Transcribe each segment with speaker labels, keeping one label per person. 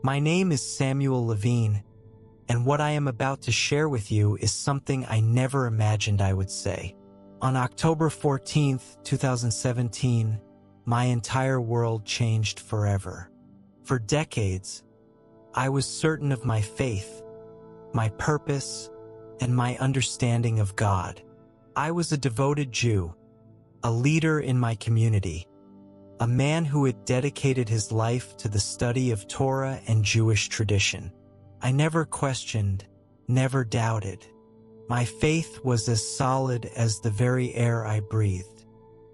Speaker 1: My name is Samuel Levine, and what I am about to share with you is something I never imagined I would say. On October 14th, 2017, my entire world changed forever. For decades, I was certain of my faith, my purpose, and my understanding of God. I was a devoted Jew, a leader in my community, a man who had dedicated his life to the study of Torah and Jewish tradition. I never questioned, never doubted. My faith was as solid as the very air I breathed.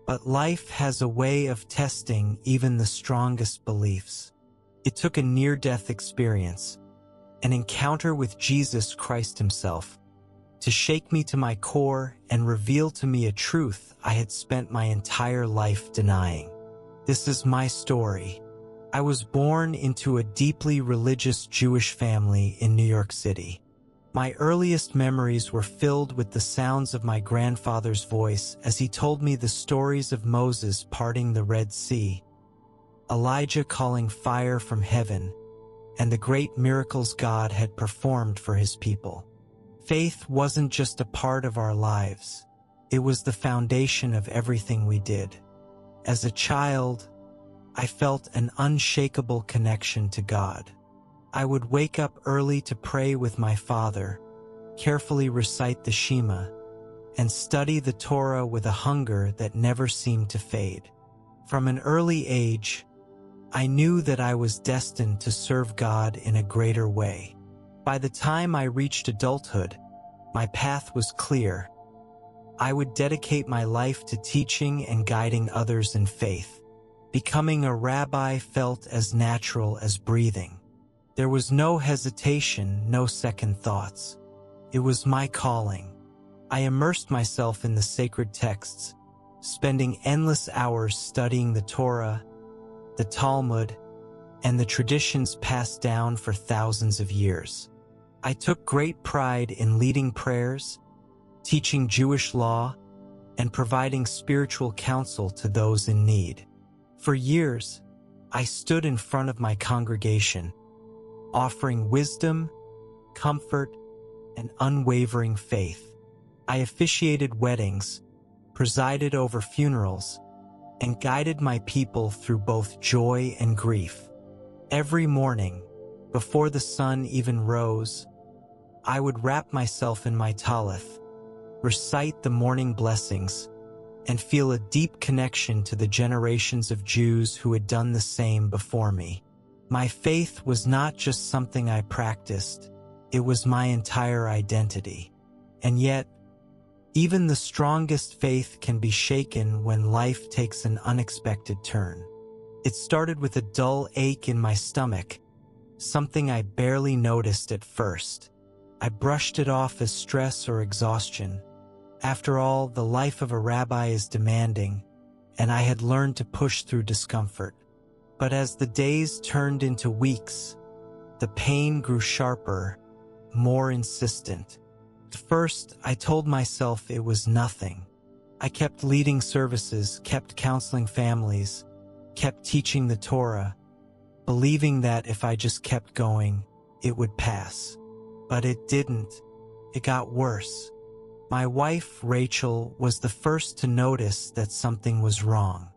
Speaker 1: But life has a way of testing even the strongest beliefs. It took a near-death experience, an encounter with Jesus Christ himself, to shake me to my core and reveal to me a truth I had spent my entire life denying. This is my story. I was born into a deeply religious Jewish family in New York City. My earliest memories were filled with the sounds of my grandfather's voice as he told me the stories of Moses parting the Red Sea, Elijah calling fire from heaven, and the great miracles God had performed for his people. Faith wasn't just a part of our lives. It was the foundation of everything we did. As a child, I felt an unshakable connection to God. I would wake up early to pray with my father, carefully recite the Shema, and study the Torah with a hunger that never seemed to fade. From an early age, I knew that I was destined to serve God in a greater way. By the time I reached adulthood, my path was clear. I would dedicate my life to teaching and guiding others in faith. Becoming a rabbi felt as natural as breathing. There was no hesitation, no second thoughts. It was my calling. I immersed myself in the sacred texts, spending endless hours studying the Torah, the Talmud, and the traditions passed down for thousands of years. I took great pride in leading prayers, teaching Jewish law, and providing spiritual counsel to those in need. For years, I stood in front of my congregation, offering wisdom, comfort, and unwavering faith. I officiated weddings, presided over funerals, and guided my people through both joy and grief. Every morning, before the sun even rose, I would wrap myself in my talith, recite the morning blessings, and feel a deep connection to the generations of Jews who had done the same before me. My faith was not just something I practiced, it was my entire identity. And yet, even the strongest faith can be shaken when life takes an unexpected turn. It started with a dull ache in my stomach, something I barely noticed at first. I brushed it off as stress or exhaustion. After all, the life of a rabbi is demanding, and I had learned to push through discomfort. But as the days turned into weeks, the pain grew sharper, more insistent. At first, I told myself it was nothing. I kept leading services, kept counseling families, kept teaching the Torah, believing that if I just kept going, it would pass. But it didn't. It got worse. My wife, Rachel, was the first to notice that something was wrong.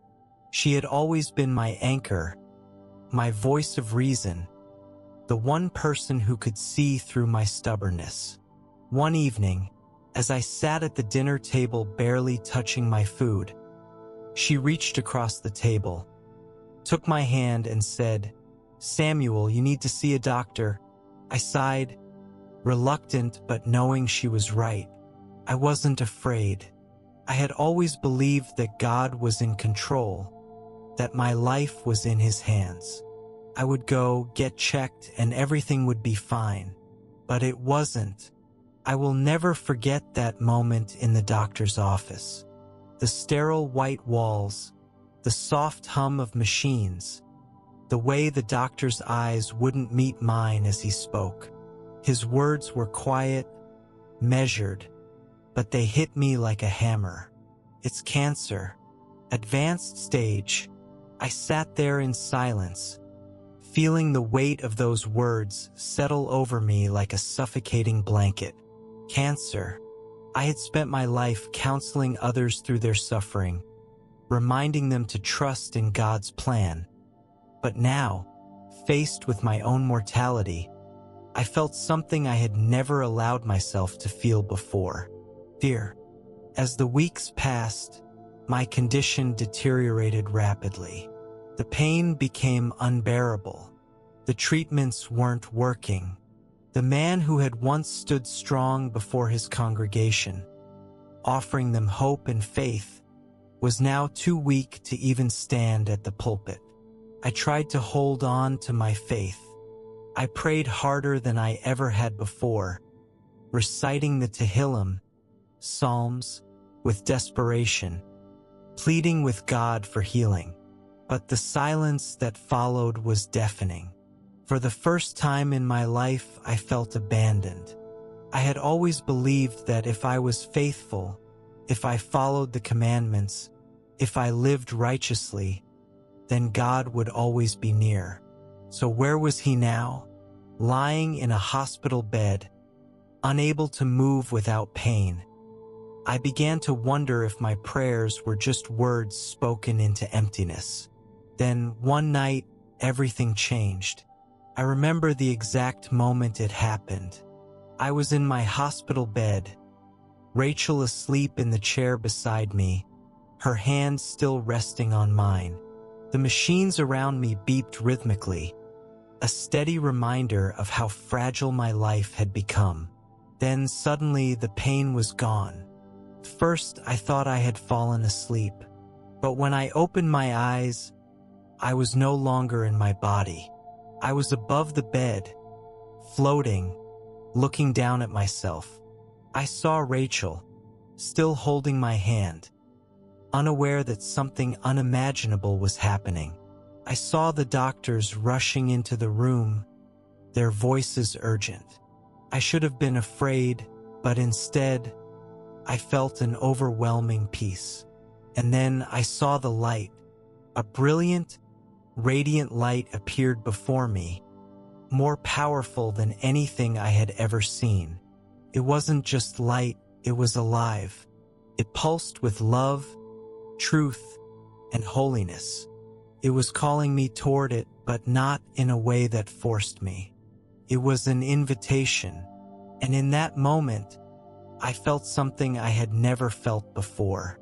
Speaker 1: She had always been my anchor, my voice of reason, the one person who could see through my stubbornness. One evening, as I sat at the dinner table barely touching my food, she reached across the table, took my hand and said, "Samuel, you need to see a doctor." I sighed, reluctant but knowing she was right. I wasn't afraid. I had always believed that God was in control, that my life was in his hands. I would go, get checked, and everything would be fine. But it wasn't. I will never forget that moment in the doctor's office. The sterile white walls, the soft hum of machines, the way the doctor's eyes wouldn't meet mine as he spoke. His words were quiet, measured, but they hit me like a hammer. "It's cancer. Advanced stage." I sat there in silence, feeling the weight of those words settle over me like a suffocating blanket. Cancer. I had spent my life counseling others through their suffering, reminding them to trust in God's plan. But now, faced with my own mortality, I felt something I had never allowed myself to feel before: fear. As the weeks passed, my condition deteriorated rapidly. The pain became unbearable. The treatments weren't working. The man who had once stood strong before his congregation, offering them hope and faith, was now too weak to even stand at the pulpit. I tried to hold on to my faith. I prayed harder than I ever had before, reciting the Tehillim, Psalms, with desperation, pleading with God for healing. But the silence that followed was deafening. For the first time in my life, I felt abandoned. I had always believed that if I was faithful, if I followed the commandments, if I lived righteously, then God would always be near. So where was he now? Lying in a hospital bed, unable to move without pain. I began to wonder if my prayers were just words spoken into emptiness. Then one night, everything changed. I remember the exact moment it happened. I was in my hospital bed, Rachel asleep in the chair beside me, her hand still resting on mine. The machines around me beeped rhythmically, a steady reminder of how fragile my life had become. Then suddenly the pain was gone. First, I thought I had fallen asleep, but when I opened my eyes, I was no longer in my body. I was above the bed, floating, looking down at myself. I saw Rachel, still holding my hand, unaware that something unimaginable was happening. I saw the doctors rushing into the room, their voices urgent. I should have been afraid, but instead, I felt an overwhelming peace. And then I saw the light. A brilliant, radiant light appeared before me, more powerful than anything I had ever seen. It wasn't just light, it was alive. It pulsed with love, truth, and holiness. It was calling me toward it, but not in a way that forced me. It was an invitation, and in that moment, I felt something I had never felt before.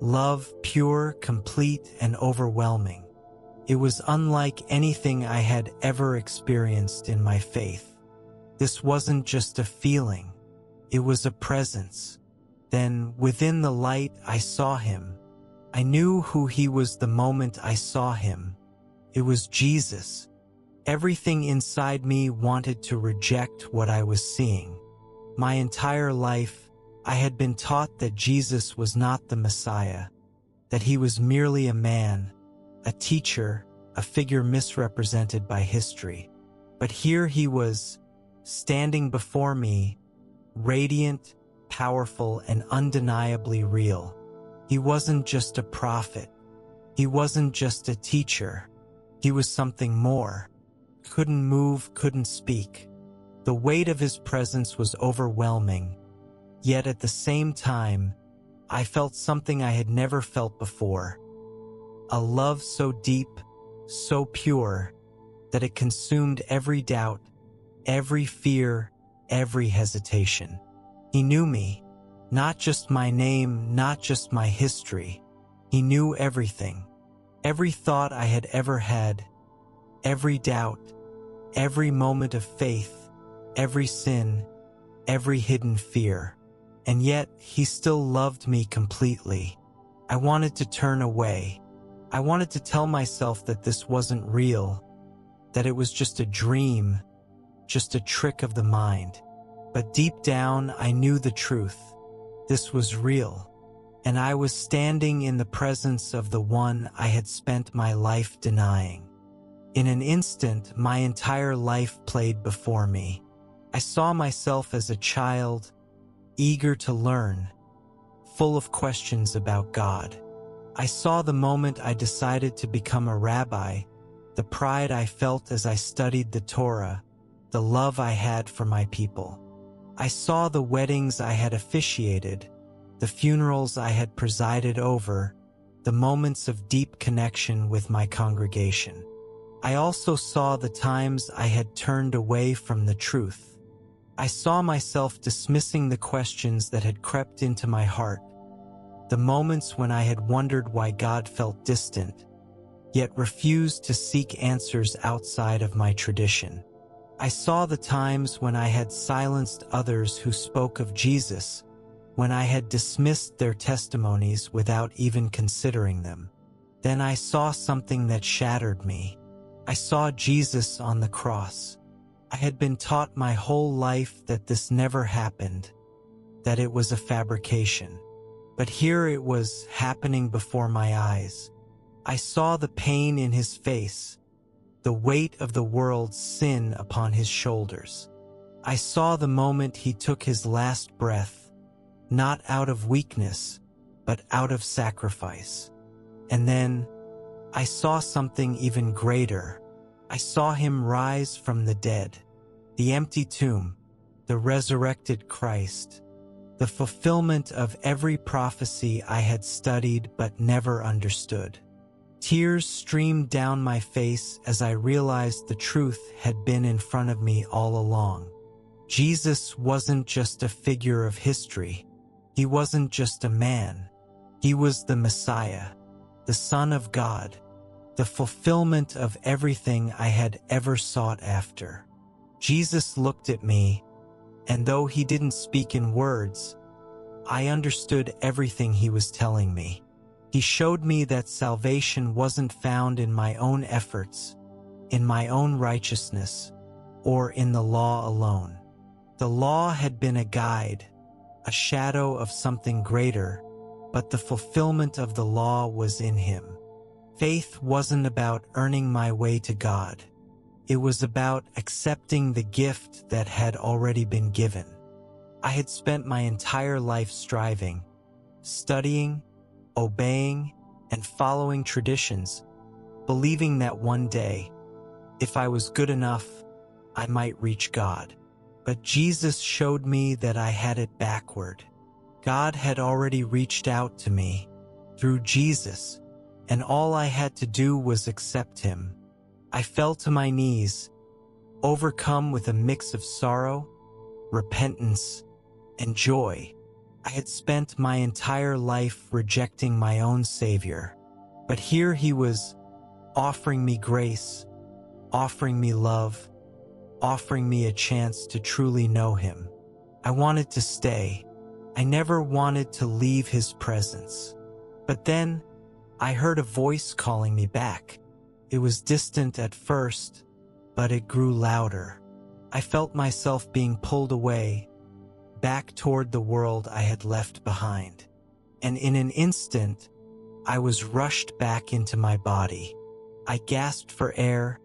Speaker 1: Love, pure, complete, and overwhelming. It was unlike anything I had ever experienced in my faith. This wasn't just a feeling, it was a presence. Then, within the light, I saw him. I knew who he was the moment I saw him. It was Jesus. Everything inside me wanted to reject what I was seeing. My entire life, I had been taught that Jesus was not the Messiah, that he was merely a man, a teacher, a figure misrepresented by history. But here he was, standing before me, radiant, powerful, and undeniably real. He wasn't just a prophet. He wasn't just a teacher. He was something more. Couldn't move, couldn't speak. The weight of his presence was overwhelming, yet at the same time, I felt something I had never felt before. A love so deep, so pure, that it consumed every doubt, every fear, every hesitation. He knew me, not just my name, not just my history. He knew everything. Every thought I had ever had, every doubt, every moment of faith, every sin, every hidden fear. And yet, he still loved me completely. I wanted to turn away. I wanted to tell myself that this wasn't real, that it was just a dream, just a trick of the mind. But deep down, I knew the truth. This was real, and I was standing in the presence of the one I had spent my life denying. In an instant, my entire life played before me. I saw myself as a child, eager to learn, full of questions about God. I saw the moment I decided to become a rabbi, the pride I felt as I studied the Torah, the love I had for my people. I saw the weddings I had officiated, the funerals I had presided over, the moments of deep connection with my congregation. I also saw the times I had turned away from the truth. I saw myself dismissing the questions that had crept into my heart, the moments when I had wondered why God felt distant, yet refused to seek answers outside of my tradition. I saw the times when I had silenced others who spoke of Jesus, when I had dismissed their testimonies without even considering them. Then I saw something that shattered me. I saw Jesus on the cross. I had been taught my whole life that this never happened, that it was a fabrication. But here it was happening before my eyes. I saw the pain in his face, the weight of the world's sin upon his shoulders. I saw the moment he took his last breath, not out of weakness, but out of sacrifice. And then I saw something even greater. I saw him rise from the dead, the empty tomb, the resurrected Christ, the fulfillment of every prophecy I had studied but never understood. Tears streamed down my face as I realized the truth had been in front of me all along. Jesus wasn't just a figure of history. He wasn't just a man. He was the Messiah, the Son of God, the fulfillment of everything I had ever sought after. Jesus looked at me, and though he didn't speak in words, I understood everything he was telling me. He showed me that salvation wasn't found in my own efforts, in my own righteousness, or in the law alone. The law had been a guide, a shadow of something greater, but the fulfillment of the law was in him. Faith wasn't about earning my way to God. It was about accepting the gift that had already been given. I had spent my entire life striving, studying, obeying, and following traditions, believing that one day, if I was good enough, I might reach God. But Jesus showed me that I had it backward. God had already reached out to me through Jesus, and all I had to do was accept him. I fell to my knees, overcome with a mix of sorrow, repentance, and joy. I had spent my entire life rejecting my own Savior, but here he was, offering me grace, offering me love, offering me a chance to truly know him. I wanted to stay. I never wanted to leave his presence. But then, I heard a voice calling me back. It was distant at first, but it grew louder. I felt myself being pulled away, back toward the world I had left behind. And in an instant, I was rushed back into my body. I gasped for air,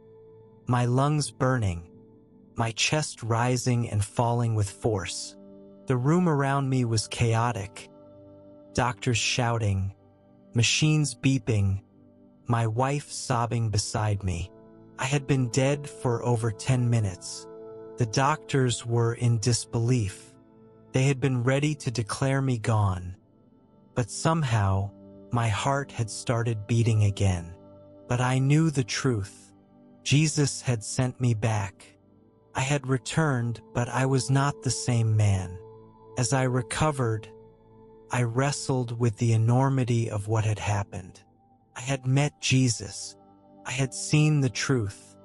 Speaker 1: my lungs burning, my chest rising and falling with force. The room around me was chaotic. Doctors shouting, machines beeping, my wife sobbing beside me. I had been dead for over 10 minutes. The doctors were in disbelief. They had been ready to declare me gone. But somehow, my heart had started beating again. But I knew the truth. Jesus had sent me back. I had returned, but I was not the same man. As I recovered, I wrestled with the enormity of what had happened. I had met Jesus. I had seen the truth.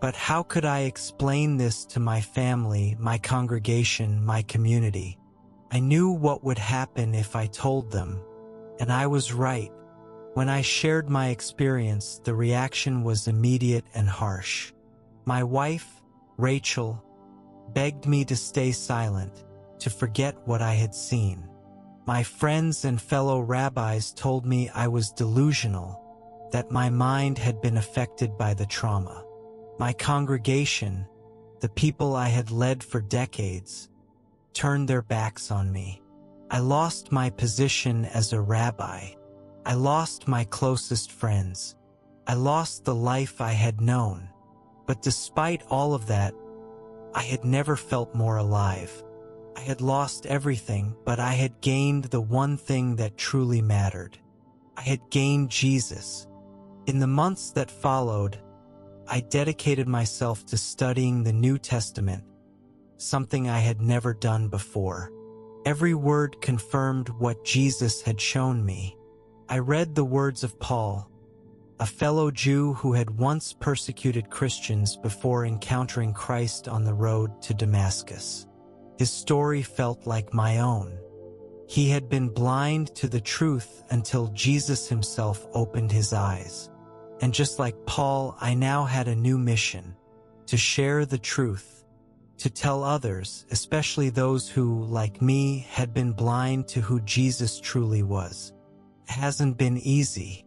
Speaker 1: But how could I explain this to my family, my congregation, my community? I knew what would happen if I told them, and I was right. When I shared my experience, the reaction was immediate and harsh. My wife, Rachel, begged me to stay silent, to forget what I had seen. My friends and fellow rabbis told me I was delusional, that my mind had been affected by the trauma. My congregation, the people I had led for decades, turned their backs on me. I lost my position as a rabbi. I lost my closest friends. I lost the life I had known. But despite all of that, I had never felt more alive. I had lost everything, but I had gained the one thing that truly mattered. I had gained Jesus. In the months that followed, I dedicated myself to studying the New Testament, something I had never done before. Every word confirmed what Jesus had shown me. I read the words of Paul, a fellow Jew who had once persecuted Christians before encountering Christ on the road to Damascus. His story felt like my own. He had been blind to the truth until Jesus himself opened his eyes. And just like Paul, I now had a new mission: to share the truth, to tell others, especially those who, like me, had been blind to who Jesus truly was. It hasn't been easy.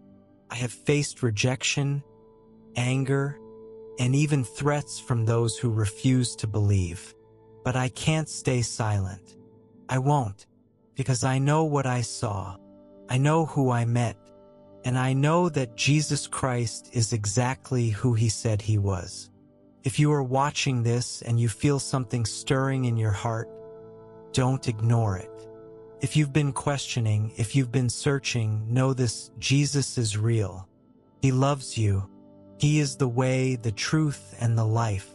Speaker 1: I have faced rejection, anger, and even threats from those who refuse to believe. But I can't stay silent. I won't, because I know what I saw. I know who I met, and I know that Jesus Christ is exactly who he said he was. If you are watching this and you feel something stirring in your heart, don't ignore it. If you've been questioning, if you've been searching, know this: Jesus is real. He loves you. He is the way, the truth, and the life.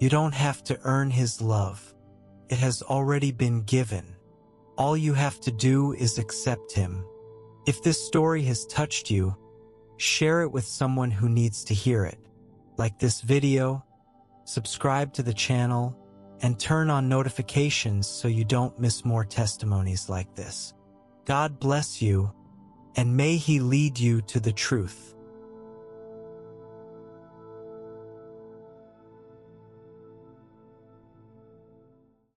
Speaker 1: You don't have to earn his love. It has already been given. All you have to do is accept him. If this story has touched you, share it with someone who needs to hear it. Like this video, subscribe to the channel, and turn on notifications so you don't miss more testimonies like this. God bless you, and may he lead you to the truth.